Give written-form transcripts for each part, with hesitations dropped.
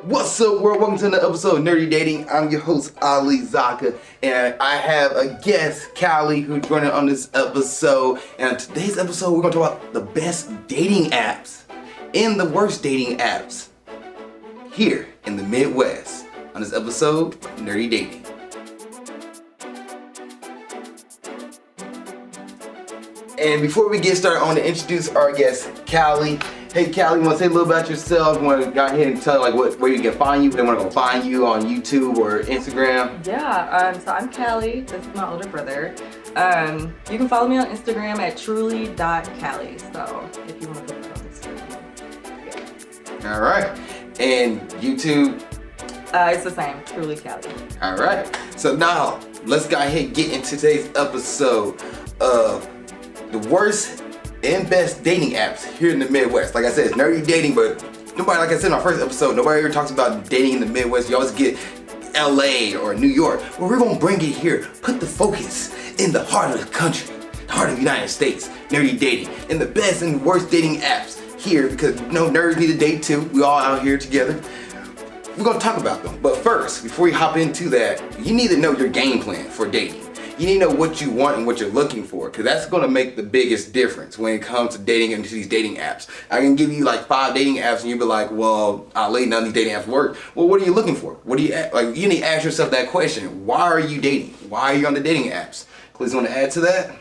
What's up, world? Welcome to another episode of Nerdy Dating. I'm your host, Ali Zakka, and I have a guest, Callie, who's joining on this episode. And on today's episode, we're going to talk about the best dating apps and the worst dating apps here in the Midwest. On this episode, Nerdy Dating. And before we get started, I want to introduce our guest, Callie. Hey Callie, you want to say a little about yourself? You want to go ahead and tell like where you can find you? They want to go find you on YouTube or Instagram? Yeah, so I'm Callie. This is my older brother. You can follow me on Instagram at truly.callie. So if you want to put that on the screen. Yeah. All right. And YouTube? It's the same, truly Callie. All right. So now let's go ahead and get into today's episode of the worst and best dating apps here in the Midwest. Like I said, it's nerdy dating, but nobody, like I said in our first episode, nobody ever talks about dating in the Midwest. You always get LA or New York. Well, we're gonna bring it here. Put the focus in the heart of the country, the heart of the United States. Nerdy dating and the best and worst dating apps here, because nerds need to date too. We all out here together. We're gonna talk about them. But first, before we hop into that, you need to know your game plan for dating. You need to know what you want and what you're looking for, because that's going to make the biggest difference when it comes to dating into these dating apps. I can give you like 5 dating apps and you'll be like, well, none of these dating apps work. Well, what are you looking for? What do you like? You need to ask yourself that question. Why are you dating? Why are you on the dating apps? Please want to add to that?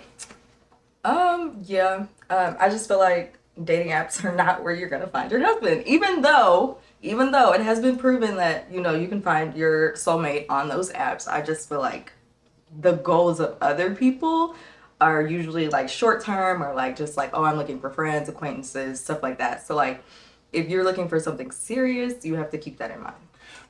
Yeah. I just feel like dating apps are not where you're gonna find your husband. Even though it has been proven that, you can find your soulmate on those apps, I just feel like the goals of other people are usually like short term or like just like, oh, I'm looking for friends, acquaintances, stuff like that. So like if you're looking for something serious, you have to keep that in mind.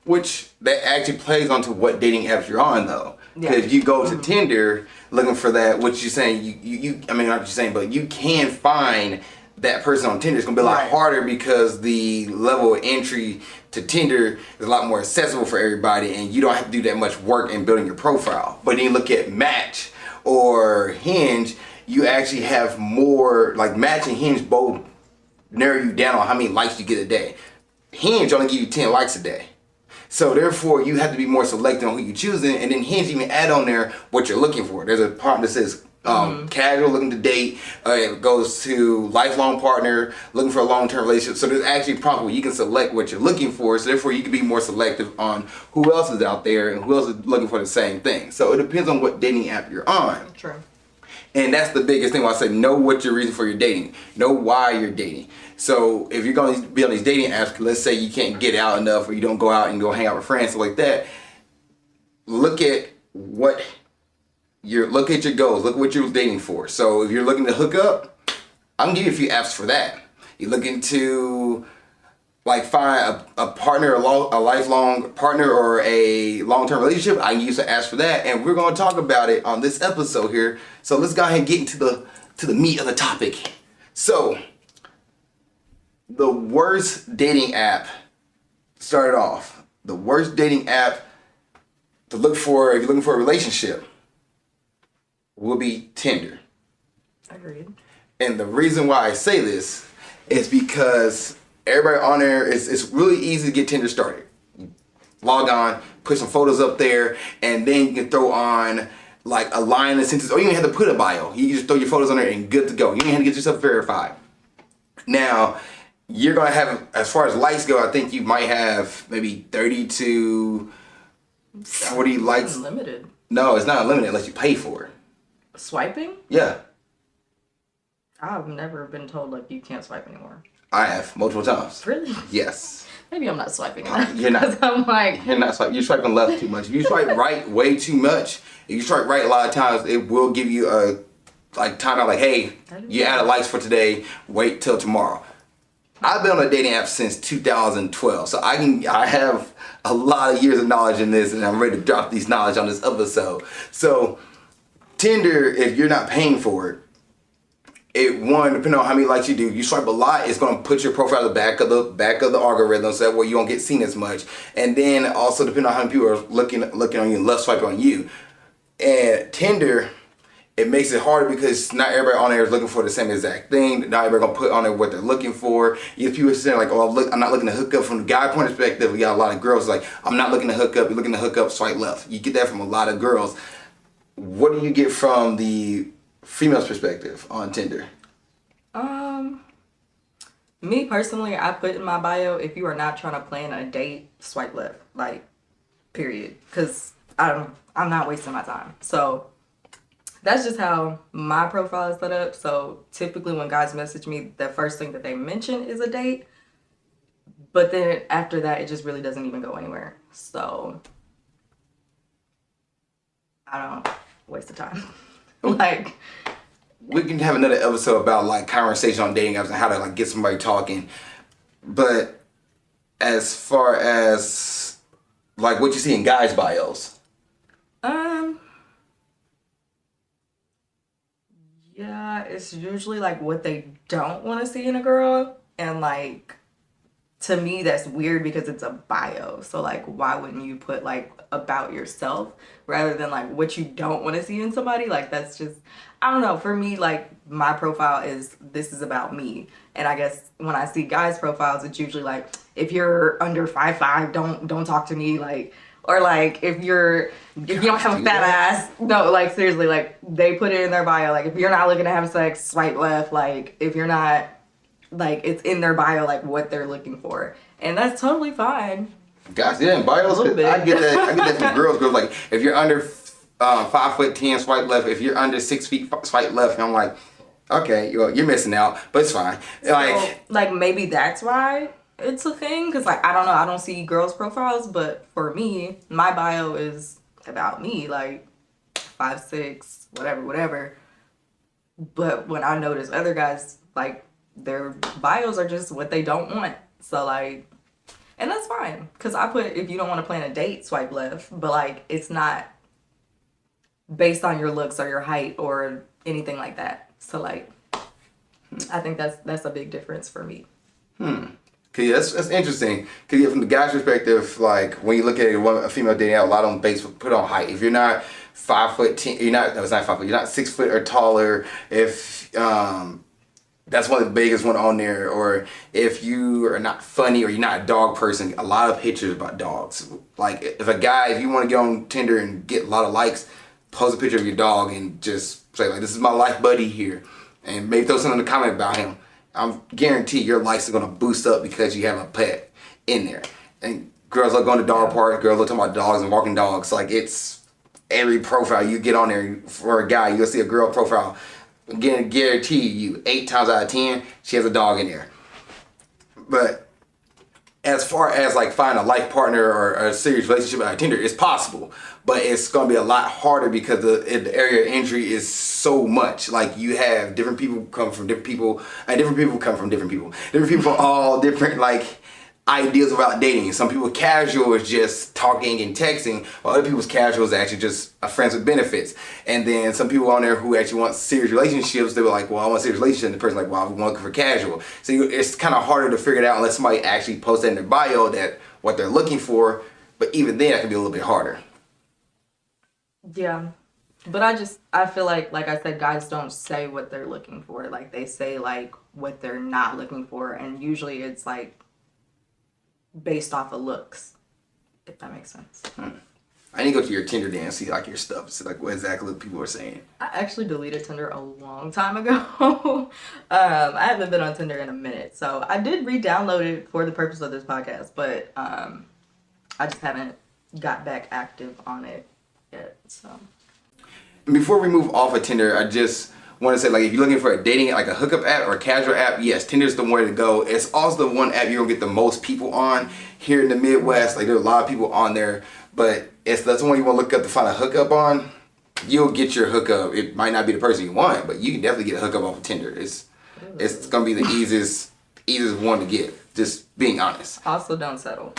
Which that actually plays onto what dating apps you're on though. Because you go to Tinder looking for that, what you're saying, I mean not what you're saying, but you can find that person on Tinder. It's gonna be a lot harder because the level of entry to Tinder is a lot more accessible for everybody, and you don't have to do that much work in building your profile. But then you look at Match or Hinge, you actually have more, like Match and Hinge both narrow you down on how many likes you get a day. Hinge only give you 10 likes a day. So therefore you have to be more selective on who you're choosing, and then Hinge even add on there what you're looking for. There's a part that says casual, looking to date, it goes to lifelong partner, looking for a long-term relationship. So there's actually a prompt where you can select what you're looking for, so therefore you can be more selective on who else is out there and who else is looking for the same thing. So it depends on what dating app you're on. True. And that's the biggest thing when I say know what your reason for your dating. Know why you're dating. So if you're going to be on these dating apps, let's say you can't get out enough or you don't go out and go hang out with friends, stuff like that, look at your goals. Look what you're dating for. So if you're looking to hook up, I'm gonna give you a few apps for that. You're looking to like find a partner, a lifelong partner or a long-term relationship, I can use the apps for that, and we're gonna talk about it on this episode here. So let's go ahead and get into the meat of the topic. So the worst dating app started off. The worst dating app to look for if you're looking for a relationship will be Tinder. Agreed. And the reason why I say this is because everybody on there, it's really easy to get Tinder started. You log on, put some photos up there, and then you can throw on like a line of sentences, or you don't have to put a bio. You can just throw your photos on there and good to go. You don't have to get yourself verified. Now, you're gonna have, as far as likes go, I think you might have maybe 30 to 40 likes. Unlimited. No, it's not unlimited unless you pay for it. Swiping? Yeah. I've never been told like you can't swipe anymore. I have multiple times. Really? Yes. Maybe I'm not swiping enough. You're not. I'm like, you're not swiping. You're swiping left too much. If you swipe right way too much, if you swipe right a lot of times, it will give you a timeout like, hey, you added likes for today. Wait till tomorrow. I've been on a dating app since 2012, so I have a lot of years of knowledge in this, and I'm ready to drop these knowledge on this episode. So Tinder, if you're not paying for it, depending on how many likes you do, you swipe a lot, it's gonna put your profile at the back of the algorithm, so that way you don't get seen as much. And then also depending on how many people are looking on you and left swipe on you. And Tinder it makes it harder because not everybody on there is looking for the same exact thing. Not everybody gonna put on there what they're looking for. If people are saying like, oh, I'm not looking to hook up from the guy point of perspective. We got a lot of girls like, I'm not looking to hook up. You're looking to hook up, swipe left. You get that from a lot of girls. What do you get from the female's perspective on Tinder? Me personally, I put in my bio, if you are not trying to plan a date, swipe left, like, period. Because I'm not wasting my time. So that's just how my profile is set up. So typically when guys message me, the first thing that they mention is a date. But then after that, it just really doesn't even go anywhere. So I don't waste the time. Like, we can have another episode about like conversation on dating apps and how to like get somebody talking. But as far as like what you see in guys' bios. Yeah, it's usually like what they don't want to see in a girl. And like, to me, that's weird because it's a bio. So like, why wouldn't you put like about yourself rather than like what you don't want to see in somebody? Like, that's just, I don't know. For me, like, my profile is, this is about me. And I guess when I see guys' profiles, it's usually like, if you're under 5'5", don't talk to me. Like, or like, if you don't have a fat ass, no, like, seriously, like, they put it in their bio. Like, if you're not looking to have sex, swipe left. Like, if you're not, like, it's in their bio, like, what they're looking for. And that's totally fine. Guys, yeah, in bios, I get that from girls. Girls, like, if you're under 5'10", swipe left. If you're under 6 feet, swipe left. And I'm like, okay, you're missing out, but it's fine. Like maybe that's why it's a thing, because like, I don't know, I don't see girls' profiles, but for me, my bio is about me, like 5'6", whatever. But when I notice other guys, like, their bios are just what they don't want. So like, and that's fine, because I put, if you don't want to plan a date, swipe left, but like, it's not based on your looks or your height or anything like that. So like, I think that's a big difference for me. Okay, that's interesting. Because from the guy's perspective, like when you look at a female dating out, a lot of them put on height. If you're not 5'10", it's not 5 foot. You're not 6 foot or taller. If that's one of the biggest one on there. Or if you are not funny or you're not a dog person, a lot of pictures about dogs. Like if you want to get on Tinder and get a lot of likes, post a picture of your dog and just say like, this is my life buddy here. And maybe throw something in the comment about him. I'm guaranteed your likes are gonna boost up because you have a pet in there. And girls love going to dog parks, girls love talking about dogs and walking dogs. Like, it's every profile you get on there for a guy, you'll see a girl profile. Again, guarantee you 8 times out of 10, she has a dog in there. But as far as like finding a life partner or a serious relationship on Tinder, it's possible, but it's gonna be a lot harder because the area of entry is so much. Like, you have different people come from different people, and different people come from different people. Different people from all different like ideas about dating. Some people casual is just talking and texting, while other people's casual is actually just a friends with benefits. And then some people on there who actually want serious relationships, they were like, well, I want a serious relationship, and the person like, well, I'm looking for casual. So it's kind of harder to figure it out unless somebody actually posts that in their bio that what they're looking for. But even then, it can be a little bit harder. Yeah. But I feel like I said, guys don't say what they're looking for. Like, they say like what they're not looking for, and usually it's like based off of looks, if that makes sense. I need to go to your Tinder Dan and see like your stuff, see like what exactly people are saying. I actually deleted Tinder a long time ago. I haven't been on Tinder in a minute, so I did re-download it for the purpose of this podcast, but I just haven't got back active on it yet. So before we move off of Tinder, I just want to say, like, if you're looking for a dating, like a hookup app or a casual app, yes, Tinder's the way to go. It's also the one app you're gonna get the most people on here in the Midwest. Like, there are a lot of people on there, but that's the one you want to look up to find a hookup on. You'll get your hookup. It might not be the person you want, but you can definitely get a hookup off of Tinder. It's gonna be the easiest one to get. Just being honest. Also, don't settle.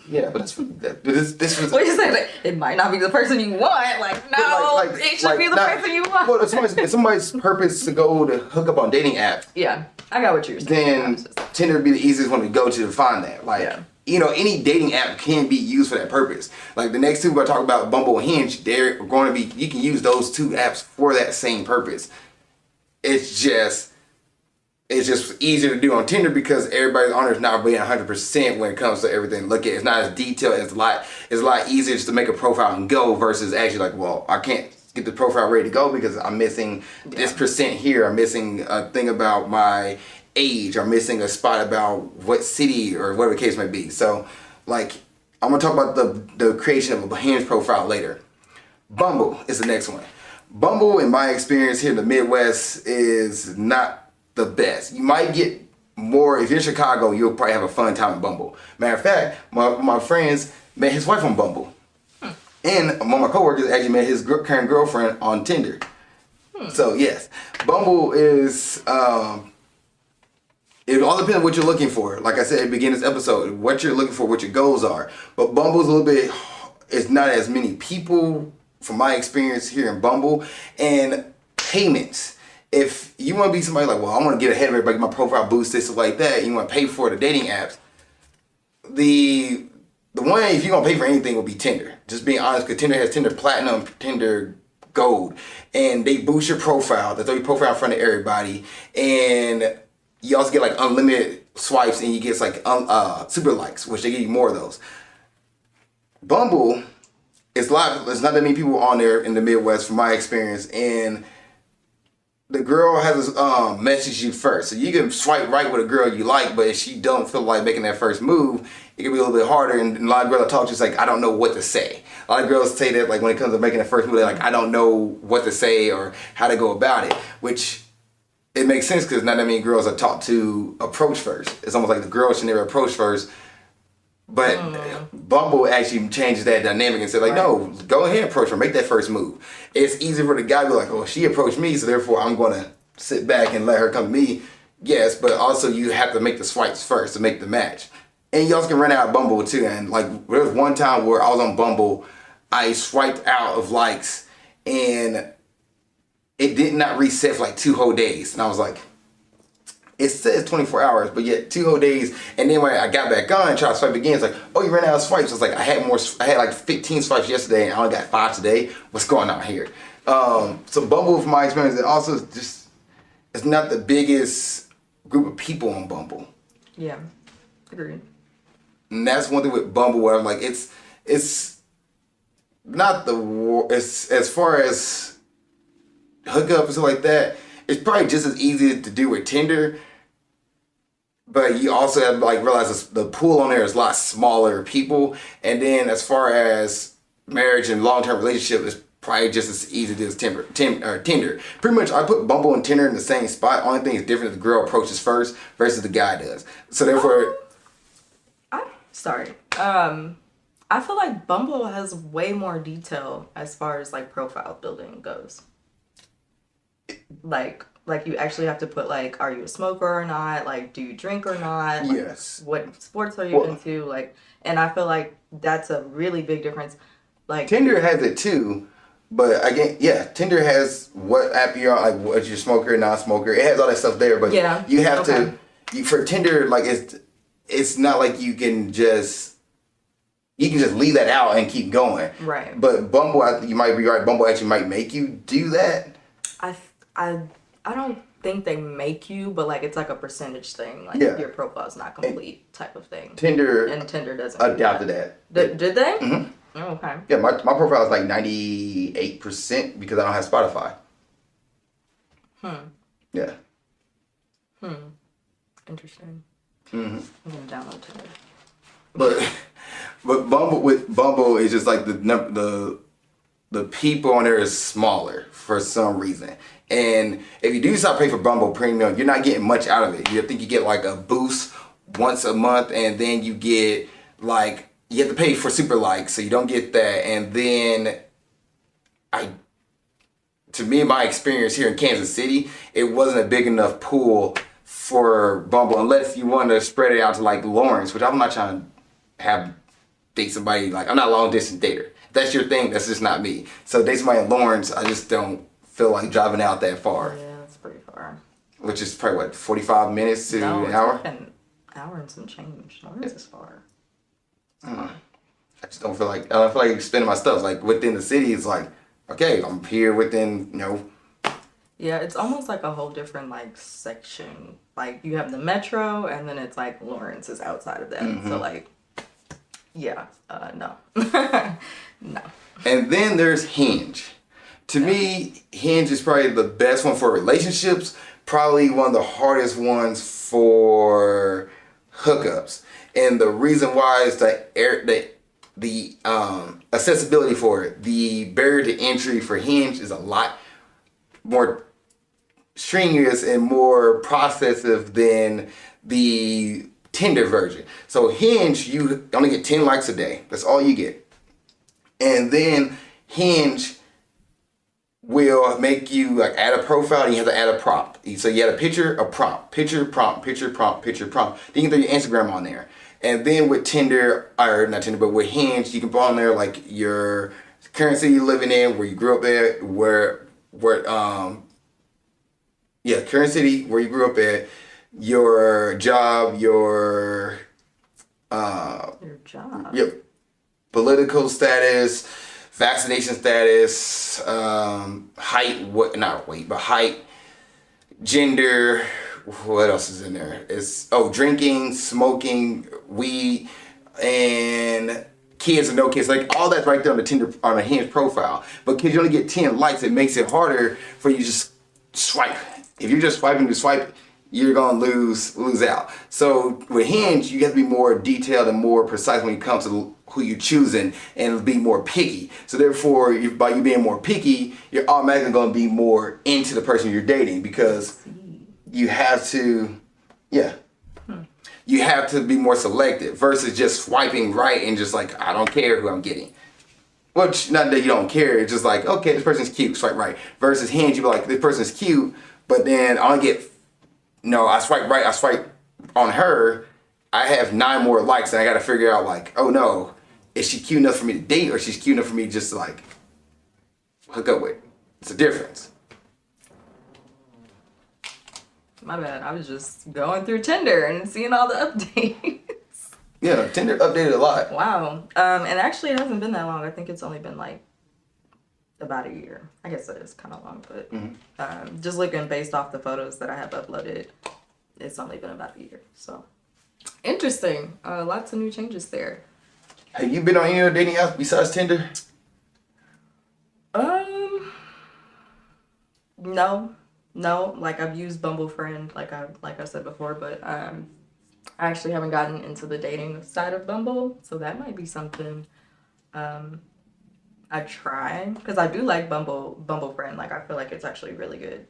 Yeah, but this was. What you say? Like, it might not be the person you want. Like, no, it should be the person you want. Well, if somebody's purpose to go to hook up on dating apps. Yeah, I got what you're saying. Then Tinder would be the easiest one to go to find that. Like, any dating app can be used for that purpose. Like the next two we're gonna talk about, Bumble and Hinge, they're going to be, you can use those two apps for that same purpose. It's just easier to do on Tinder because everybody's on there's not being 100% when it comes to everything. Look at it's not as detailed. It's a lot easier just to make a profile and go versus actually like, well, I can't get the profile ready to go because I'm missing this percent here. I'm missing a thing about my age. I'm missing a spot about what city or whatever the case may be. So, like, I'm gonna talk about the creation of a Hinge profile later. Bumble is the next one. Bumble, in my experience here in the Midwest, is not the best. You might get more, if you're in Chicago, you'll probably have a fun time in Bumble. Matter of fact, my friends met his wife on Bumble. And one of my coworkers actually met his current girlfriend on Tinder. So yes, Bumble is, it all depends on what you're looking for. Like I said at the beginning of this episode, what you're looking for, what your goals are. But Bumble's a little bit, it's not as many people from my experience here in Bumble. And payments. If you want to be somebody like, well, I want to get ahead of everybody, get my profile boosted, stuff like that, and you want to pay for the dating apps, the one, if you're going to pay for anything, will be Tinder. Just being honest, because Tinder has Tinder Platinum, Tinder Gold, and they boost your profile. They throw your profile in front of everybody, and you also get like unlimited swipes, and you get like super likes, which they give you more of those. Bumble, it's not that many people on there in the Midwest from my experience, and the girl has message you first. So you can swipe right with a girl you like, but if she don't feel like making that first move, it can be a little bit harder. And a lot of girls I talk to is like, I don't know what to say. A lot of girls say that like when it comes to making that first move, they're like, I don't know what to say or how to go about it. Which it makes sense because not that many girls are taught to approach first. It's almost like the girl should never approach first. But Bumble actually changes that dynamic and said like, no, go ahead and approach her, make that first move. It's easy for the guy to be like, oh, she approached me, so therefore I'm going to sit back and let her come to me. Yes, but also you have to make the swipes first to make the match. And you also can run out of Bumble too. And like there was one time where I was on Bumble, I swiped out of likes and it did not reset for like 2 whole days. And I was like, it says 24 hours, but yet 2 whole days. And then when I got back on and tried to swipe again, it's like, oh, you ran out of swipes. It's like, I had like 15 swipes yesterday and I only got 5 today. What's going on here? So Bumble, from my experience, it also just, it's not the biggest group of people on Bumble. Yeah, agreed. And that's one thing with Bumble where I'm like, it's not it's as far as hookup and stuff like that, it's probably just as easy to do with Tinder. But you also have to like realize the pool on there is a lot smaller people. And then as far as marriage and long-term relationship, it's probably just as easy to do as Tinder. Pretty much I put Bumble and Tinder in the same spot. Only thing is different is the girl approaches first versus the guy does. So therefore... I feel like Bumble has way more detail as far as like profile building goes. Like you actually have to put like, are you a smoker or not? Like, do you drink or not? Like, yes. What sports are you into? Like, and I feel like that's a really big difference. Like Tinder has it too, but again, yeah, Tinder has what app you're on, like what you're a smoker, non-smoker. It has all that stuff there, but you have to. For Tinder, like it's not like you can just leave that out and keep going. Right. But Bumble, you might be right. Bumble actually might make you do that. I don't think they make you, but like it's like a percentage thing. Like your profile's not complete type of thing. Tinder doesn't adopted that. Did they? Mm-hmm. Oh, okay. Yeah, my profile is like 98% because I don't have Spotify. Yeah. Interesting. Mm-hmm. I'm gonna download Tinder. But Bumble is just like the people on there is smaller for some reason. And if you do decide to pay for Bumble Premium, you're not getting much out of it. You think you get like a boost once a month, and then you get like, you have to pay for super likes, so you don't get that. And then to me, my experience here in Kansas City, it wasn't a big enough pool for Bumble unless you want to spread it out to like Lawrence, which I'm not trying to date somebody, like I'm not a long distance dater. If that's your thing, that's just not me. So date somebody in Lawrence, I just don't feel like driving out that far. Yeah, that's pretty far. Which is probably what, 45 minutes to an hour? Like an hour and some change. Lawrence is far. I just don't feel like spending my stuff. Like within the city, it's like, okay, I'm here within, Yeah, it's almost like a whole different like section. Like you have the metro, and then it's like Lawrence is outside of that. So like, yeah, no, no. And then there's Hinge. To me, Hinge is probably the best one for relationships. Probably one of the hardest ones for hookups. And the reason why is the accessibility for it. The barrier to entry for Hinge is a lot more strenuous and more processive than the Tinder version. So Hinge, you only get 10 likes a day. That's all you get. And then Hinge will make you like add a profile, and you have to add a prompt. So you add a picture, a prompt, picture, prompt, picture, prompt, picture, prompt. Then you can throw your Instagram on there. And then with Tinder, or not Tinder, but with Hinge, you can put on there like your current city you're living in, where you grew up at, current city where you grew up at, your job, your job, your political status, vaccination status, height, gender. What else is in there? It's drinking, smoking, weed, and kids and no kids. Like all that's right there on the Hinge profile. But because you only get 10 likes, it makes it harder for you to just swipe. If you're just swiping to swipe, you're gonna lose out. So with Hinge, you have to be more detailed and more precise when it comes to who you're choosing, and be more picky. So therefore, by you being more picky, you're automatically gonna be more into the person you're dating, because you have to, you have to be more selective versus just swiping right and just like, I don't care who I'm getting. Which, not that you don't care, it's just like, okay, this person's cute, swipe right. Versus Hinge, you be like, this person's cute, but then I swipe right, I swipe on her, I have 9 more likes, and I gotta figure out like, oh no, is she cute enough for me to date, or she's cute enough for me just to like hook up with? It's a difference. My bad. I was just going through Tinder and seeing all the updates. Yeah, Tinder updated a lot. Wow. And actually it hasn't been that long. I think it's only been like about a year. I guess it is kind of long, but just looking based off the photos that I have uploaded, it's only been about a year. So interesting. Lots of new changes there. Have you been on any other dating apps besides Tinder? No. Like I've used Bumble Friend, like I said before, but I actually haven't gotten into the dating side of Bumble, so that might be something I try, because I do like Bumble Friend. Like I feel like it's actually a really good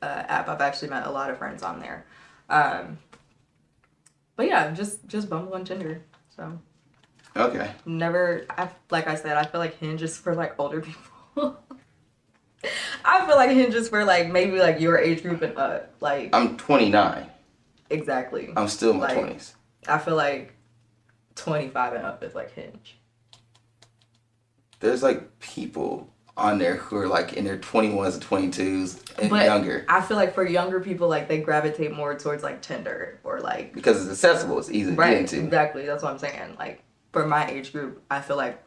app. I've actually met a lot of friends on there. But yeah, just Bumble and Tinder. So okay. Like I said, I feel like Hinge is for like older people. I feel like Hinge is for like maybe like your age group and up. Like I'm 29. Exactly. I'm still in my like, 20s. I feel like 25 and up is like Hinge. There's like people on there who are like in their 21s and 22s and but younger. I feel like for younger people, like they gravitate more towards like Tinder or like, because it's accessible, it's easy to get into. Exactly. That's what I'm saying. Like for my age group, I feel like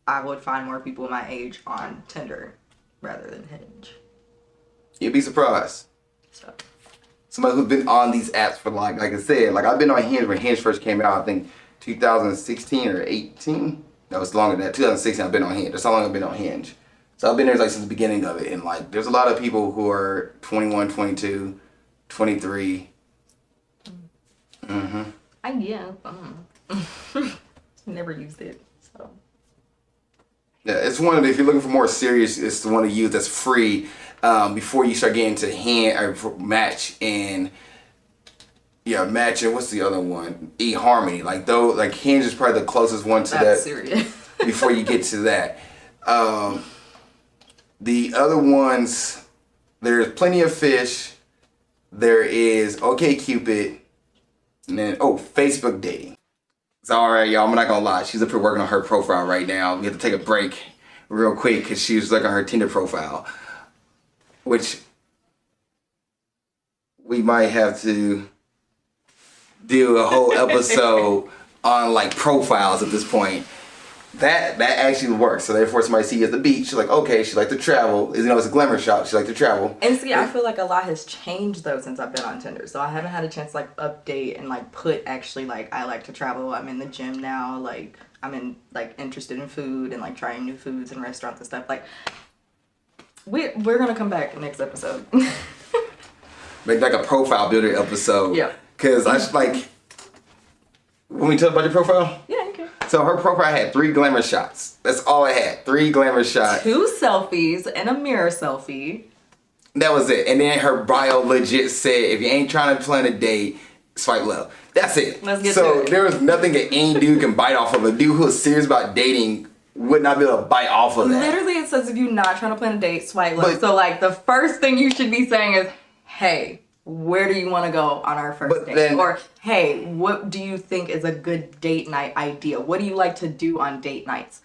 I would find more people my age on Tinder rather than Hinge. You'd be surprised. So somebody who's been on these apps for like I said, like I've been on Hinge when Hinge first came out, I think 2016 or 18. No, it's longer than that. 2016 I've been on Hinge. That's how long I've been on Hinge. So I've been there like since the beginning of it, and like there's a lot of people who are 21, 22, 23. I guess. Never used it, so. Yeah, it's one of the, if you're looking for more serious, it's the one to use that's free before you start getting to Match and what's the other one? eHarmony. Like though, like Hinge is probably the closest one to that's that. Serious. Before you get to that, the other ones, there's Plenty of Fish. There is OkCupid, and then Facebook dating. It's all right, y'all. I'm not gonna lie. She's up here working on her profile right now. We have to take a break real quick because she was looking at her Tinder profile, which we might have to do a whole episode on like profiles at this point. That actually works. So therefore, somebody see you at the beach, she's like, okay, she like to travel. You know, it's a glamour shot. She like to travel. And see, I feel like a lot has changed though since I've been on Tinder. So I haven't had a chance to like update and like put actually like I like to travel. I'm in the gym now. Like I'm interested in food and like trying new foods and restaurants and stuff. Like we're gonna come back next episode. Make like a profile builder episode. Yeah. Cause I just like when we talk about your profile. Yeah. Okay. So her profile had 3 glamour shots. That's all I had. 3 glamour shots. 2 selfies and a mirror selfie. That was it. And then her bio legit said, if you ain't trying to plan a date, swipe left. That's it. Let's get so to it. there was nothing that any dude can bite off of. A dude who was serious about dating would not be able to bite off of that. Literally, it says if you're not trying to plan a date, swipe left. But, so like the first thing you should be saying is, hey, where do you want to go on our first date? Then, or, hey, what do you think is a good date night idea? What do you like to do on date nights?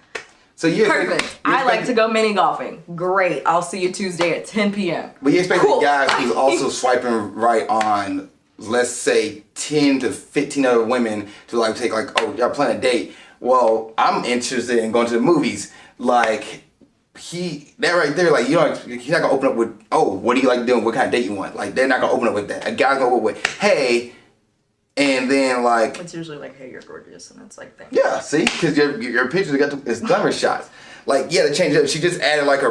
So Perfect. I like to go mini golfing. Great. I'll see you Tuesday at 10 p.m. But you expect Cool. the guys who's also swiping right on, let's say, 10 to 15 other women to like take like, oh, y'all plan a date. Well, I'm interested in going to the movies. Like, that right there, like, you know, he's not gonna open up with, oh, what do you like doing? What kind of date you want? Like, they're not gonna open up with that. A guy's gonna open up with, hey, and then like, It's usually like, hey, you're gorgeous, and it's like, thank yeah, see, because your pictures got it's glamour shots. Like, yeah, to change it up, she just added like a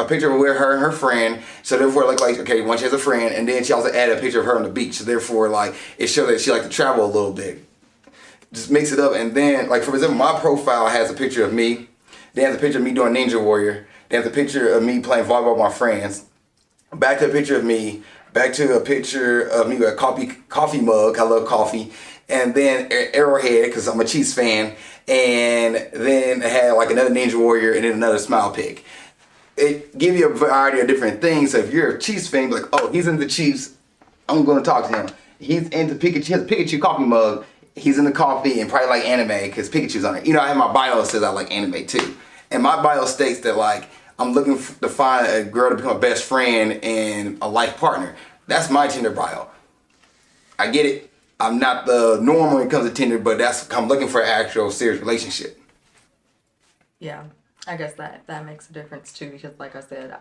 picture of her and her friend. So therefore, like okay, one, she has a friend, and then she also added a picture of her on the beach. So therefore, like, it showed that she liked to travel a little bit. Just mix it up, and then like for example, my profile has a picture of me. Then has a picture of me doing Ninja Warrior. Then has a picture of me playing volleyball with my friends. Back to a picture of me. Back to a picture of me with a coffee mug. I love coffee. And then Arrowhead, because I'm a Chiefs fan. And then it had like another Ninja Warrior and then another smile pic. It give you a variety of different things. So if you're a Chiefs fan, you're like, oh, he's into Chiefs. I'm going to talk to him. He's into Pikachu. He has a Pikachu coffee mug. He's into coffee and probably like anime because Pikachu's on it. You know, I have my bio that says I like anime too. And my bio states that like, I'm looking to find a girl to become a best friend and a life partner. That's my Tinder bio. I get it. I'm not the norm when it comes to Tinder, but I'm looking for an actual serious relationship. Yeah, I guess that makes a difference too, because like I said,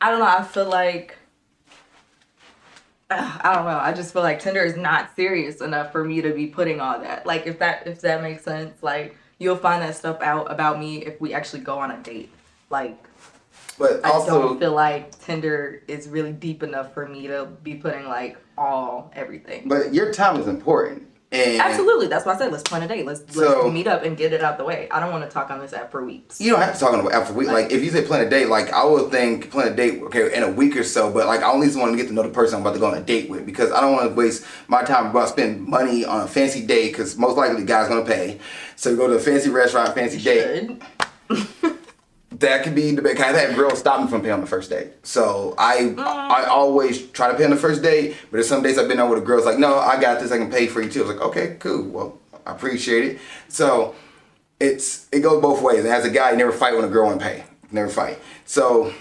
I don't know, I feel like, I don't know, I just feel like Tinder is not serious enough for me to be putting all that. Like, if that makes sense, like, you'll find that stuff out about me if we actually go on a date. Like, but also, I don't feel like Tinder is really deep enough for me to be putting like everything. But your time is important. And absolutely, that's why I said let's plan a date. Let's meet up and get it out the way. I don't want to talk on this app for weeks. You don't have to talk on the app for weeks. Like if you say plan a date, like I would think plan a date okay in a week or so. But like I only want to get to know the person I'm about to go on a date with, because I don't want to waste my time about spending money on a fancy date, because most likely the guy's gonna pay. So you go to a fancy restaurant, fancy date. That could be the big. I've had girls stop me from paying on the first date. So I always try to pay on the first date, but there's some days I've been out with a girl's like, no, I got this, I can pay for you too. I was like, okay, cool, well, I appreciate it. So it goes both ways. And as a guy, you never fight when a girl won't pay. Never fight. So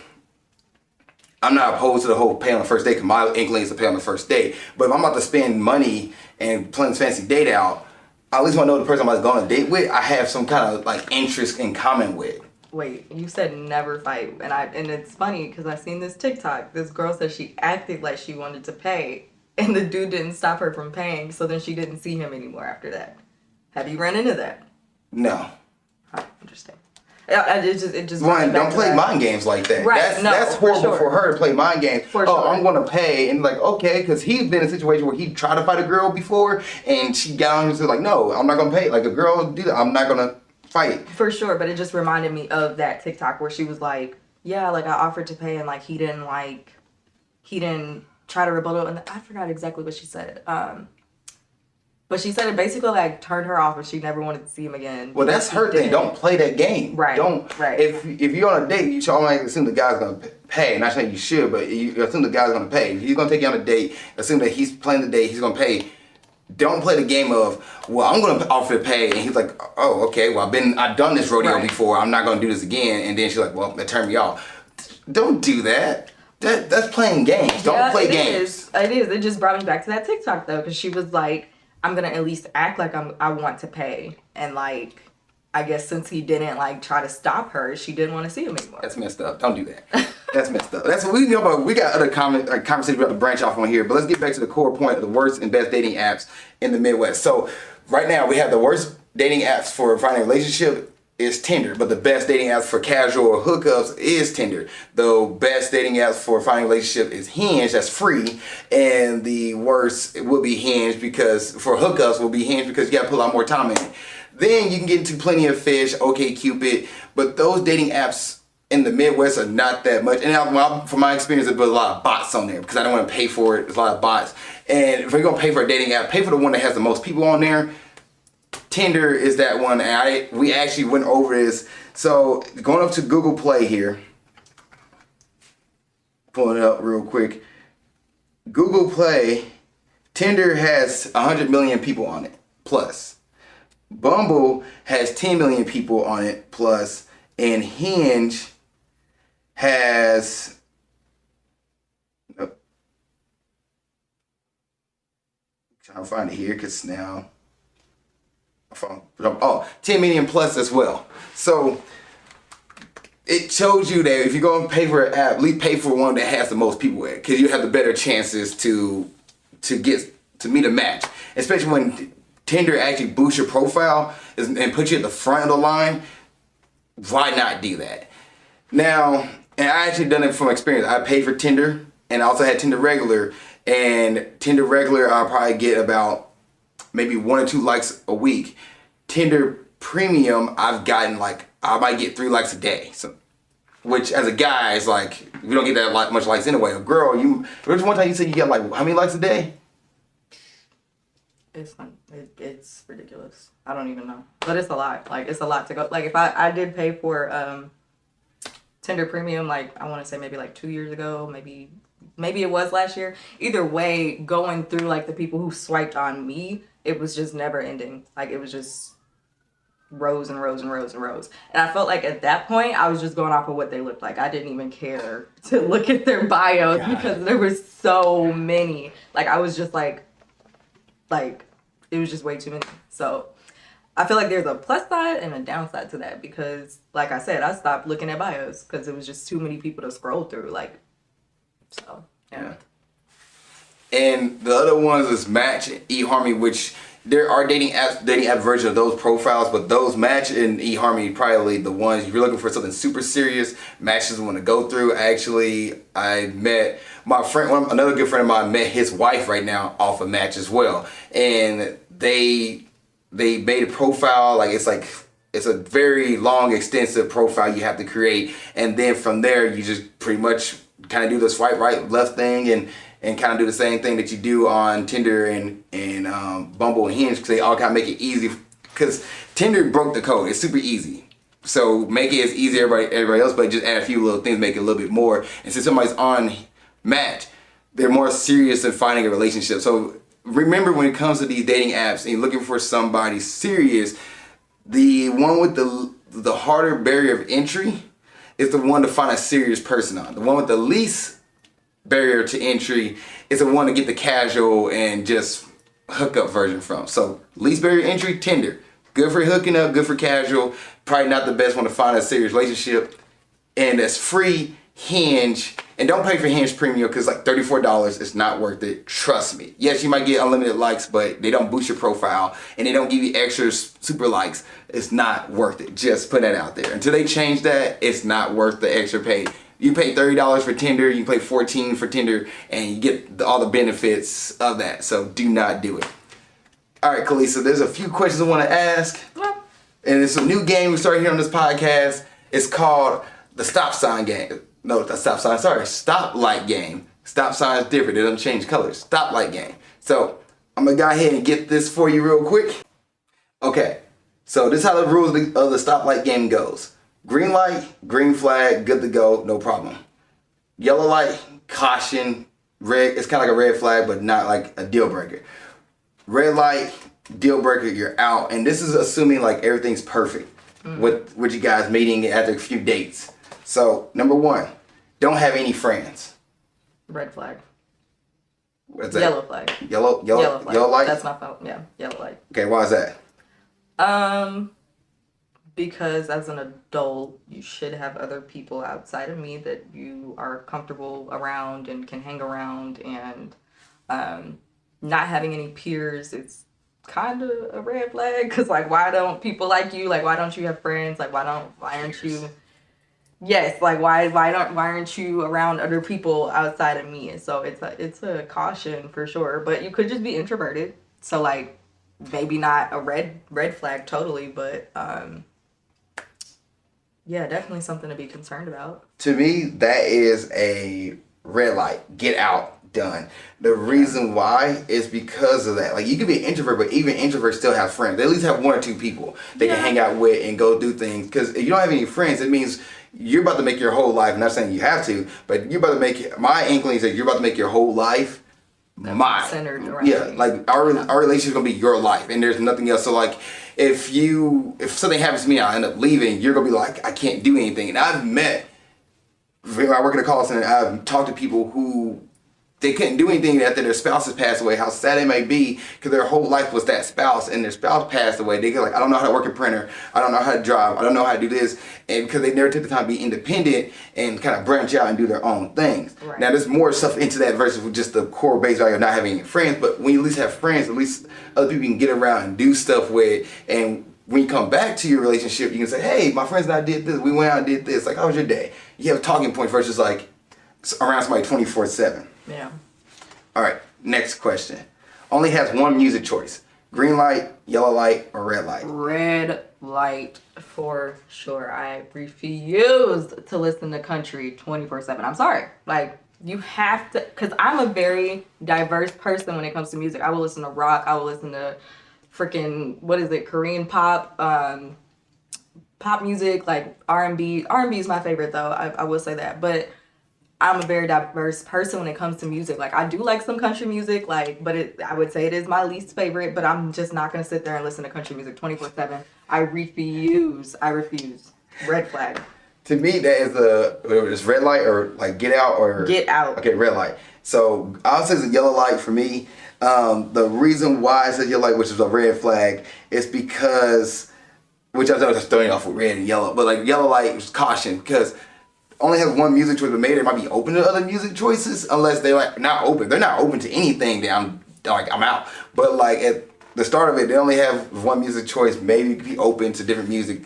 I'm not opposed to the whole pay on the first date, because my inkling is to pay on the first date. But if I'm about to spend money and plan this fancy date out, I at least want to know the person I'm about to go on a date with, I have some kind of like interest in common with. Wait, you said never fight, and it's funny because I seen this TikTok. This girl said she acted like she wanted to pay, and the dude didn't stop her from paying, so then she didn't see him anymore after that. Have you run into that? No. Oh, interesting. It just One, don't play mind games like that. Right, that's horrible for her to play mind games. For sure. I'm going to pay, and like, okay, because he's been in a situation where he tried to fight a girl before, and she got on and said like, no, I'm not going to pay. Like, a girl do that, I'm not going to fight. For sure, but it just reminded me of that TikTok where she was like, yeah, like I offered to pay, and like he didn't try to rebuttal, and I forgot exactly what she said. But she said it basically like turned her off, and she never wanted to see him again. Well, that's her thing. Don't play that game. Right. Right. If you're on a date, you should always assume the guy's gonna pay. Not saying you should, but you assume the guy's gonna pay. If he's gonna take you on a date, assume that he's playing the date, he's gonna pay. Don't play the game of, well, I'm gonna offer to pay, and he's like, oh, okay, well, I've done this rodeo before, I'm not gonna do this again, and then she's like, well, that turned me off. Don't do that. That's playing games. Don't play games. It is. It just brought me back to that TikTok though, because she was like, I'm gonna at least act like I want to pay. And like, I guess since he didn't like try to stop her, she didn't want to see him anymore. That's messed up. Don't do that. That's messed up. That's what we know about. We got other conversations we have to branch off on here, but let's get back to the core point of the worst and best dating apps in the Midwest. So right now we have the worst dating apps for finding a relationship is Tinder, but the best dating apps for casual or hookups is Tinder. The best dating apps for finding a relationship is Hinge, that's free, and the worst will be Hinge because for hookups will be Hinge because you gotta put a lot more time in it. Then you can get into Plenty of Fish, OkCupid, but those dating apps in the Midwest are not that much. And from my experience, there's a lot of bots on there because I don't want to pay for it. There's a lot of bots. And if you're gonna pay for a dating app, pay for the one that has the most people on there. Tinder is that one, and we actually went over this. So going up to Google Play here, pulling it up real quick. Google Play, Tinder has 100 million people on it, plus. Bumble has 10 million people on it, plus. And Hinge has... trying to find it here, because now... 10 million plus as well. So it shows you that if you're going to pay for an app, at least pay for one that has the most people in it, because you have the better chances to meet a match. Especially when Tinder actually boosts your profile and puts you at the front of the line. Why not do that? Now, and I actually done it from experience. I paid for Tinder and I also had Tinder regular. And Tinder regular, I'll probably get about maybe 1 or 2 likes a week. Tinder premium, I've gotten like, I might get 3 likes a day. So, which as a guy is like, we don't get that much likes anyway. A girl, there's one time you said you get like, how many likes a day? It's ridiculous. I don't even know. But it's a lot. Like, it's a lot to go. Like, if I did pay for Tinder premium, like, I want to say maybe like 2 years ago, maybe it was last year. Either way, going through like the people who swiped on me, it was just never ending. Like, it was just rows and rows and rows and rows. And I felt like at that point, I was just going off of what they looked like. I didn't even care to look at their bios because there were so many. Like, I was just like, it was just way too many. So I feel like there's a plus side and a downside to that because, like I said, I stopped looking at bios because it was just too many people to scroll through. Like, so, yeah. And the other ones is Match and eHarmony, which there are dating app versions of those profiles, but those Match and eHarmony probably the ones if you're looking for something super serious. Match is the one to go through. Actually, I met my friend, another good friend of mine, met his wife right now off of Match as well, and they made a profile it's a very long, extensive profile you have to create, and then from there you just pretty much kind of do the swipe right, left thing, and kind of do the same thing that you do on Tinder and Bumble and Hinge, because they all kind of make it easy. Because Tinder broke the code; it's super easy. So make it as easy as everybody else, but just add a few little things, make it a little bit more. And since somebody's on Match, they're more serious in finding a relationship. So remember, when it comes to these dating apps and you're looking for somebody serious, the one with the harder barrier of entry is the one to find a serious person on. The one with the least barrier to entry is the one to get the casual and just hookup version from. So least barrier entry, Tinder. Good for hooking up, good for casual. Probably not the best one to find a serious relationship. And that's free. Hinge, and don't pay for Hinge premium because like $34 is not worth it. Trust me. Yes, you might get unlimited likes, but they don't boost your profile and they don't give you extra super likes. It's not worth it. Just put that out there. Until they change that, it's not worth the extra pay. You pay $30 for Tinder, you pay $14 for Tinder, and you get all the benefits of that. So do not do it. All right, Kalisa, there's a few questions I want to ask. And it's a new game we started here on this podcast. It's called the stop sign game. No, the stop sign, sorry, stoplight game. Stop sign is different, it doesn't change colors. Stoplight game. So, I'm gonna go ahead and get this for you real quick. Okay, so this is how the rules of the stoplight game goes. Green light, green flag, good to go, no problem. Yellow light, caution, red, it's kind of like a red flag, but not like a deal breaker. Red light, deal breaker, you're out. And this is assuming like everything's perfect with you guys meeting after a few dates. So, number 1, don't have any friends. Red flag. What's that? Yellow flag. Yellow flag. Yellow light? That's my phone. Yeah, yellow light. Okay, why is that? Because as an adult, you should have other people outside of me that you are comfortable around and can hang around, and not having any peers, it's kind of a red flag. Because like, why don't people like you? Like, why don't you have friends? Like, why aren't you? Yes, like why aren't you around other people outside of me? And so it's a caution for sure. But you could just be introverted. So like, maybe not a red flag totally, but yeah, definitely something to be concerned about. To me, that is a red light. Get out, done. The reason why is because of that. Like, you could be an introvert, but even introverts still have friends. They at least have one or two people they can hang out with and go do things. Because if you don't have any friends, it means you're about to make your whole life. I'm not saying you have to, but you're about to make, my inkling is that you're about to make your whole life mine. Centered around Yeah, like our relationship's gonna be your life, and there's nothing else. So like, if something happens to me, I end up leaving, you're gonna be like, I can't do anything. And I've met, when I work at a call center, I've talked to people who they couldn't do anything after their spouses passed away, how sad it may be, because their whole life was that spouse, and their spouse passed away. They get like, I don't know how to work a printer, I don't know how to drive, I don't know how to do this, and because they never took the time to be independent and kind of branch out and do their own things. Right. Now, there's more stuff into that versus just the core base value of not having any friends, but when you at least have friends, at least other people you can get around and do stuff with, and when you come back to your relationship, you can say, hey, my friends and I did this, we went out and did this, like, how was your day? You have talking points versus like around somebody 24/7. Yeah. All right, next question. Only has one music choice. Green light, yellow light, or red light? Red light for sure. I refuse to listen to country 24/7. I'm sorry. Like, you have to, because I'm a very diverse person when it comes to music. I will listen to rock. I will listen to freaking, what is it, Korean pop, pop music, like R&B. R&B is my favorite though. I will say that. But I'm a very diverse person when it comes to music. Like, I do like some country music, like, but I would say it is my least favorite, but I'm just not going to sit there and listen to country music 24/7. I refuse. Red flag. To me, that is red light or like get out or... Get out. Okay, red light. So I'll say it's a yellow light for me. The reason why it says yellow light, which is a red flag, is because, which I was just throwing off with red and yellow, but like yellow light is caution, because only have one music choice, but maybe they might be open to other music choices, unless they're like not open. They're not open to anything that I'm out. But like at the start of it, they only have one music choice. Maybe be open to different music.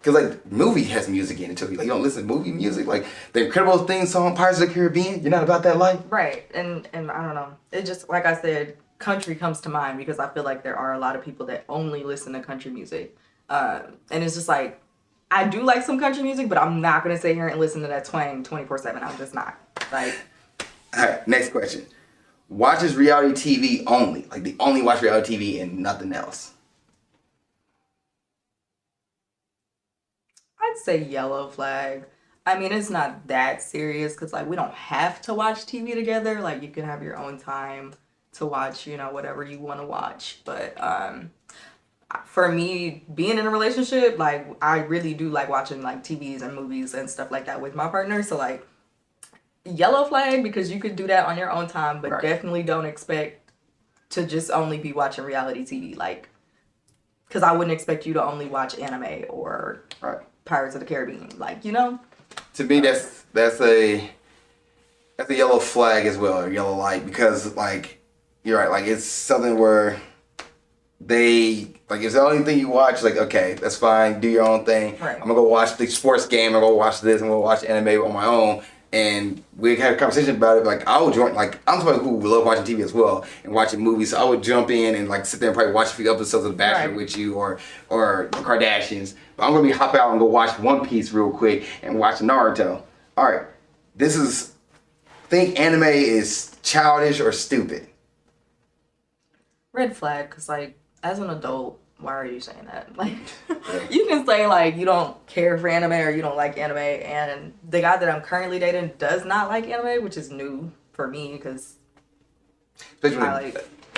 Cause like movie has music in it too. Like, you don't listen to movie music, like the Incredible theme song, Pirates of the Caribbean. You're not about that life, right? And I don't know. It just, like I said, country comes to mind because I feel like there are a lot of people that only listen to country music, and it's just like, I do like some country music, but I'm not gonna sit here and listen to that twang 24/7. I'm just not. Like. All right, next question. Watches reality TV only. Like, they only watch reality TV and nothing else. I'd say yellow flag. I mean, it's not that serious because, like, we don't have to watch TV together. Like, you can have your own time to watch, whatever you want to watch. But for me, being in a relationship, like, I really do like watching, like, TVs and movies and stuff like that with my partner. So, like, yellow flag because you could do that on your own time, but definitely don't expect to just only be watching reality TV. Like, because I wouldn't expect you to only watch anime or Pirates of the Caribbean. Like, To me, that's a yellow flag as well, or yellow light, because, like, you're right. Like, it's something where it's the only thing you watch, like, okay, that's fine, do your own thing. Right. I'm gonna go watch the sports game, I'm gonna watch this, I'm gonna watch anime on my own. And we had a conversation about it. Like, I would join, like, I'm somebody who love watching TV as well and watching movies. So I would jump in and, like, sit there and probably watch a few episodes of The Bachelor with you or The Kardashians. But I'm gonna hop out and go watch One Piece real quick and watch Naruto. All right, think anime is childish or stupid? Red flag, because, like, as an adult, why are you saying that? Like, you can say, like, you don't care for anime or you don't like anime, and the guy that I'm currently dating does not like anime, which is new for me, because especially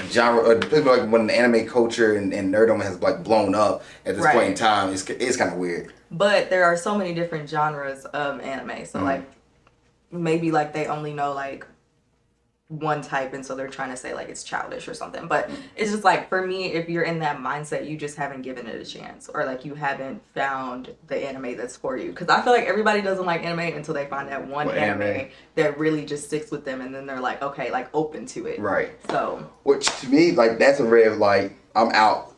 genre, especially like when the anime culture and nerdom has, like, blown up at this point in time, it's kind of weird. But there are so many different genres of anime, so like, maybe, like, they only know, like, one type, and so they're trying to say like it's childish or something. But it's just like, for me, if you're in that mindset, you just haven't given it a chance, or like you haven't found the anime that's for you. Because I feel like everybody doesn't like anime until they find that one anime that really just sticks with them, and then they're like, okay, like open to it. Right. So, which to me, like, that's a red, like, I'm out.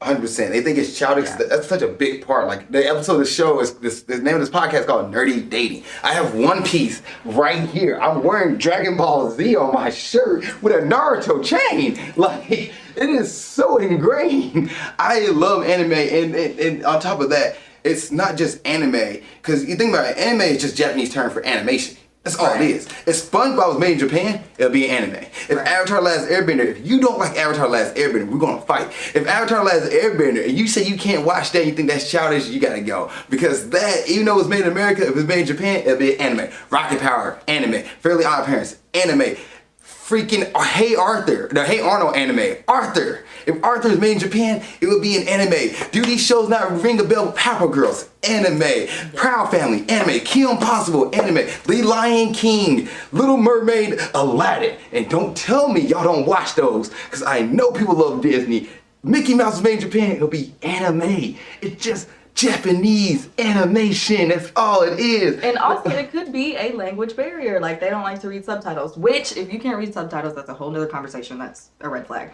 100%. They think it's childish. Yeah. That's such a big part. Like, the episode of the show is the name of this podcast is called Nerdy Dating. I have One Piece right here. I'm wearing Dragon Ball Z on my shirt with a Naruto chain. Like, it is so ingrained. I love anime, and on top of that, it's not just anime. Because you think about it, anime is just Japanese term for animation. That's all it is. If SpongeBob was made in Japan, it'll be an anime. If Avatar Last Airbender, if you don't like Avatar Last Airbender, we're gonna fight. If Avatar Last Airbender, and you say you can't watch that, you think that's childish, you gotta go. Because that, even though it's made in America, if it's made in Japan, it'll be an anime. Rocket Power, anime. Fairly Odd Parents, anime. Freaking Hey Arthur, the Hey Arnold anime, Arthur. If Arthur is made in Japan, it would be an anime. Do these shows not ring a bell with Power Girls? Anime. Proud Family, anime. Kim Possible, anime. The Lion King, Little Mermaid, Aladdin. And don't tell me y'all don't watch those, because I know people love Disney. Mickey Mouse is made in Japan, it'll be anime. It's just Japanese animation, that's all it is. And also it could be a language barrier, like they don't like to read subtitles, which if you can't read subtitles, that's a whole nother conversation. That's a red flag.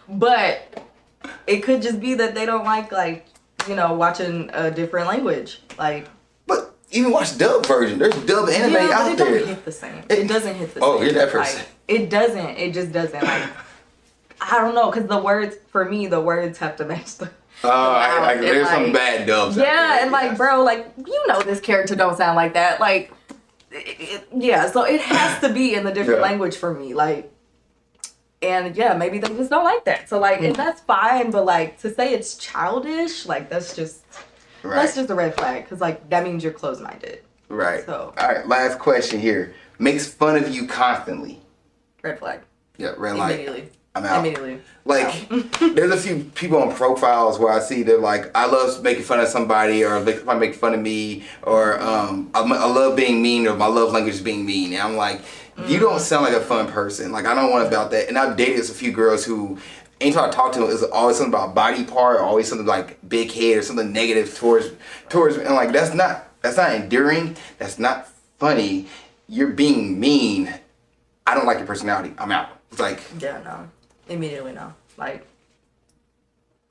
But it could just be that they don't like watching a different language, like. But even watch dub version, there's dub anime out there. It doesn't hit the same. It doesn't hit the same. Oh, you're that person. Like, it just doesn't, like, I don't know, because the words have to match the. There's some bad dubs. Yeah, and like, bro, like, this character don't sound like that. Like, so it has to be in the different language for me. Like, and yeah, maybe they just don't like that. So like, and that's fine. But like, to say it's childish, like, that's just a red flag. Because like, that means you're closed-minded. Right. So. All right, last question here. Makes fun of you constantly. Red flag. Yeah, red light. Immediately. I'm out. Immediately. Like, there's a few people on profiles where I see they're like, I love making fun of somebody, or somebody make fun of me, or I love being mean, or my love language is being mean. And I'm like, you don't sound like a fun person. Like, I don't want about that. And I've dated a few girls who, anytime I talk to them, it's always something about body part, or always something like big head, or something negative towards me. And like, that's not endearing. That's not funny. You're being mean. I don't like your personality. I'm out. It's like, yeah, no. Immediately no. Like,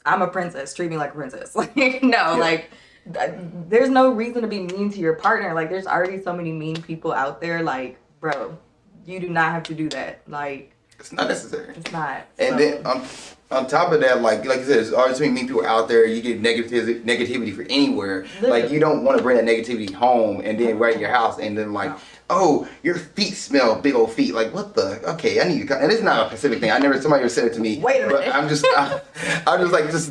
I'm a princess. Treat me like a princess. Like, no, like, there's no reason to be mean to your partner. Like, there's already so many mean people out there. Like, bro, you do not have to do that. Like, it's not necessary. It's not. And then on top of that, like you said, there's always so many mean people out there. You get negativity for anywhere. Literally. Like, you don't want to bring that negativity home and then right in your house and then like, oh, your feet smell, big old feet. Like, what the? Okay, I need to. And it's not a Pacific thing. Somebody ever said it to me. Wait a minute. But I'm just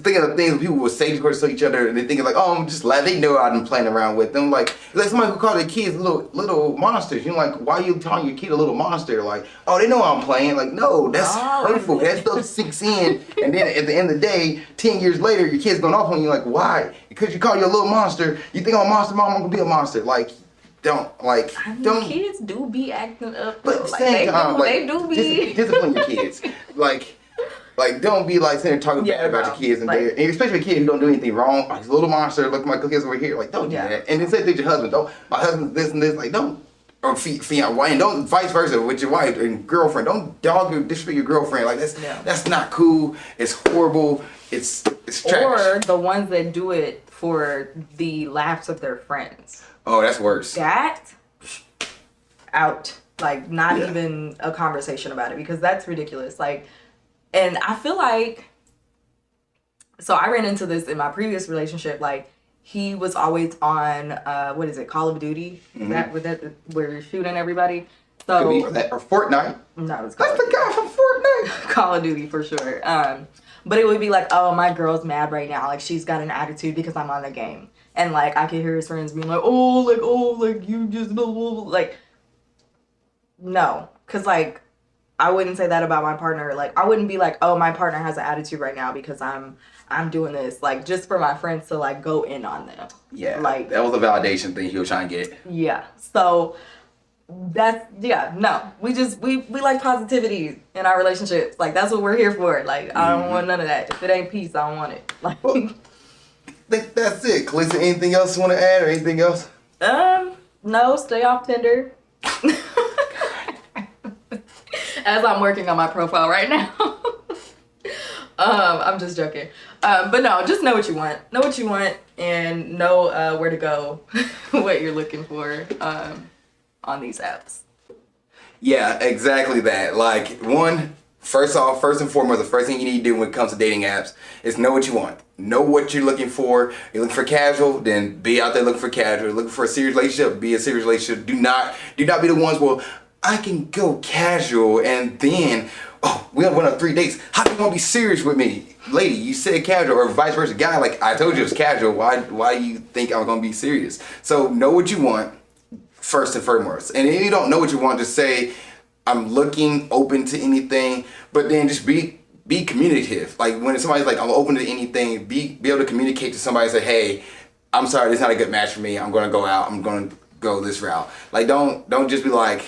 thinking of things people will say to each other, and they thinking like, oh, I'm just glad they know I've been playing around with them. Like, it's like somebody who called their kids little monsters. You know, like, why are you calling your kid a little monster? Like, oh, they know I'm playing. Like, no, that's hurtful. That stuff sinks in, and then at the end of the day, 10 years later, your kid's going off on you. Like, why? Because you call you a little monster. You think I'm a monster, mom? I'm gonna be a monster. Like. Kids do be acting up. But they do be discipline your kids. Like, don't be like sitting there talking bad about your kids, and especially a kid who don't do anything wrong. Oh, he's a little monster. Look, my kids over here. Like, don't do that. And then say to your husband, don't. My husband this and this. Like, don't. Or fiance, and don't vice versa with your wife and girlfriend. Don't dog or disrespect your girlfriend. Like, that's not cool. It's horrible. It's trash. Or the ones that do it for the laughs of their friends. Oh, that's worse. That, out. Like, not even a conversation about it, because that's ridiculous. Like, and I feel like, so I ran into this in my previous relationship. Like, he was always on, Call of Duty? Mm-hmm. Where you're shooting everybody? So, or Fortnite. No, it's That's the guy from Fortnite. Call of Duty, for sure. But it would be like, oh, my girl's mad right now. Like, she's got an attitude because I'm on the game. And, like, I could hear his friends being like, you just, blah, blah, blah. Like, no. Because, like, I wouldn't say that about my partner. Like, I wouldn't be like, oh, my partner has an attitude right now because I'm doing this. Like, just for my friends to, like, go in on them. Yeah. Like, that was a validation thing he was trying to get. Yeah. So, no. We like positivity in our relationships. Like, that's what we're here for. Like, I don't want none of that. If it ain't peace, I don't want it. Like, well, I think that's it. Khaleesa, anything else you want to add or anything else? No, stay off Tinder. As I'm working on my profile right now. I'm just joking. But no, just know what you want. Know what you want and know where to go, what you're looking for on these apps. Yeah, exactly that. Like, first and foremost, the first thing you need to do when it comes to dating apps is know what you want. Know what you're looking for. You're looking for casual, then be out there looking for casual. You're looking for a serious relationship, be a serious relationship. Do not be the ones, well, I can go casual and then, we have went on 3 dates. How do you want to be serious with me? Lady, you said casual, or vice versa. Guy, like, I told you it's casual. Why do you think I'm going to be serious? So know what you want first and foremost. And if you don't know what you want, just say, I'm looking, open to anything, but then just be communicative. Like, when somebody's like, I'm open to anything, be able to communicate to somebody and say, hey, I'm sorry, this is not a good match for me. I'm going to go out. I'm going to go this route. Like, don't just be like,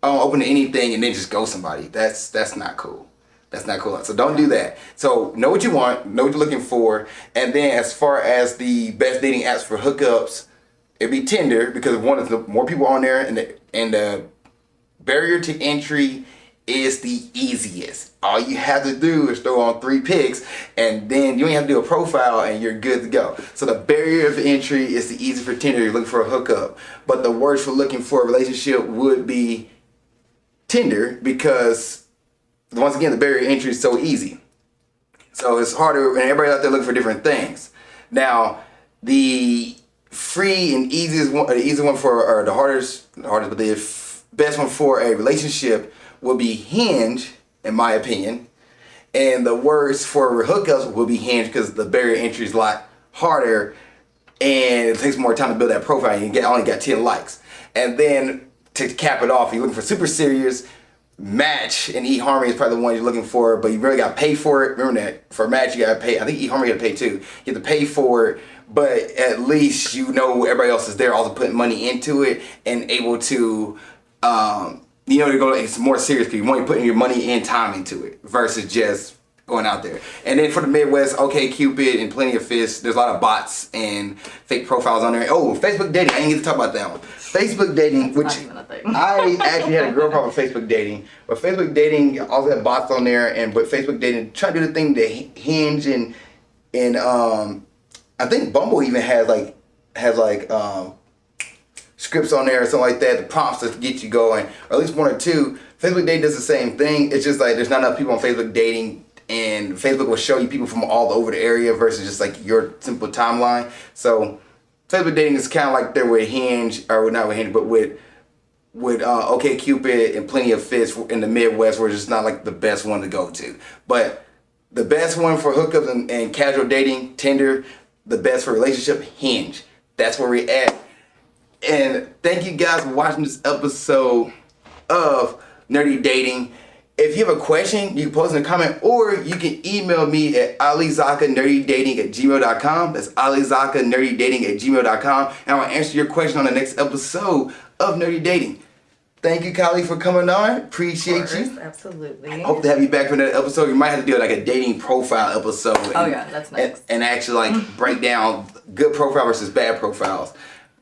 oh, I'm open to anything and then just go somebody. That's not cool. That's not cool. So don't do that. So know what you want, know what you're looking for, and then as far as the best dating apps for hookups, it'd be Tinder, because one is the more people on there, and the barrier to entry is the easiest. All you have to do is throw on 3 pics, and then you ain't have to do a profile, and you're good to go. So the barrier of entry is the easiest for Tinder. You're looking for a hookup, but the worst for looking for a relationship would be Tinder, because once again the barrier to entry is so easy. So it's harder, and everybody's out there looking for different things. Now, the free and easiest one, the easy one for, or the hardest, but the best one for a relationship would be Hinge, in my opinion. And the worst for hookups would be Hinge, because the barrier to entry is a lot harder, and it takes more time to build that profile. And you only got 10 likes. And then to cap it off, you're looking for super serious, Match and eHarmony is probably the one you're looking for, but you really got to pay for it. Remember that for Match you got to pay. I think eHarmony you got to pay too. You have to pay for it, but at least you know everybody else is there, also putting money into it and able to, to go. It's more serious because you want to put your money and time into it versus just going out there. And then for the Midwest, OkCupid and Plenty of Fish, there's a lot of bots and fake profiles on there. Oh, Facebook dating, I didn't get to talk about that one. Facebook dating, which I actually had a girl problem with Facebook dating, but Facebook dating also had bots on there, but Facebook dating try to do the thing that Hinge and I think Bumble even has scripts on there or something like that, the prompts to get you going, or at least 1 or 2. Facebook dating does the same thing. It's just like there's not enough people on Facebook dating, and Facebook will show you people from all over the area versus just like your simple timeline. So Facebook dating is kind of like they're with Hinge, or not with Hinge, but with OkCupid and Plenty of Fish in the Midwest, where it's just not like the best one to go to. But the best one for hookups and casual dating, Tinder. The best for relationship, Hinge. That's where we're at. And thank you guys for watching this episode of Nerdy Dating. If you have a question, you can post in a comment, or you can email me at alizakkanerdydating@gmail.com. That's alizakkanerdydating@gmail.com. And I will answer your question on the next episode of Nerdy Dating. Thank you, Kylie, for coming on. Appreciate you. Absolutely. I hope to have you back for another episode. You might have to do like a dating profile episode. That's nice. And actually like break down good profile versus bad profiles.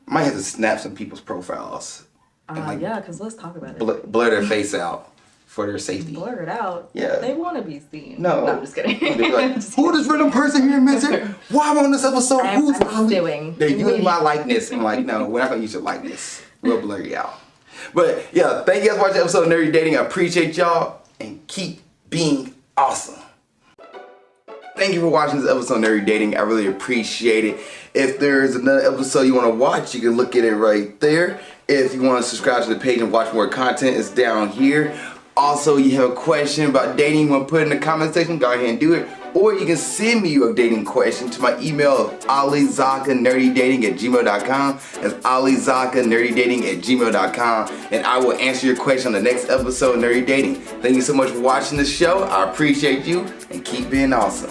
Might have to snap some people's profiles. Because let's talk about it. Blur their face out for their safety. Blur it out? Yeah. They want to be seen. No, I'm just kidding. Like, who this random person here, mister? Why am I on this episode? Who's doing? They're using my likeness. I'm like, no, we're not going to use your likeness. We'll blur you out. But yeah, thank you guys for watching the episode of Nerdy Dating. I appreciate y'all, and keep being awesome. Thank you for watching this episode of Nerdy Dating. I really appreciate it. If there's another episode you want to watch, you can look at it right there. If you want to subscribe to the page and watch more content, it's down here. Also, you have a question about dating you want to put in the comment section, go ahead and do it. Or you can send me your dating question to my email of alizakkanerdydating@gmail.com. That's alizakkanerdydating@gmail.com. And I will answer your question on the next episode of Nerdy Dating. Thank you so much for watching the show. I appreciate you, and keep being awesome.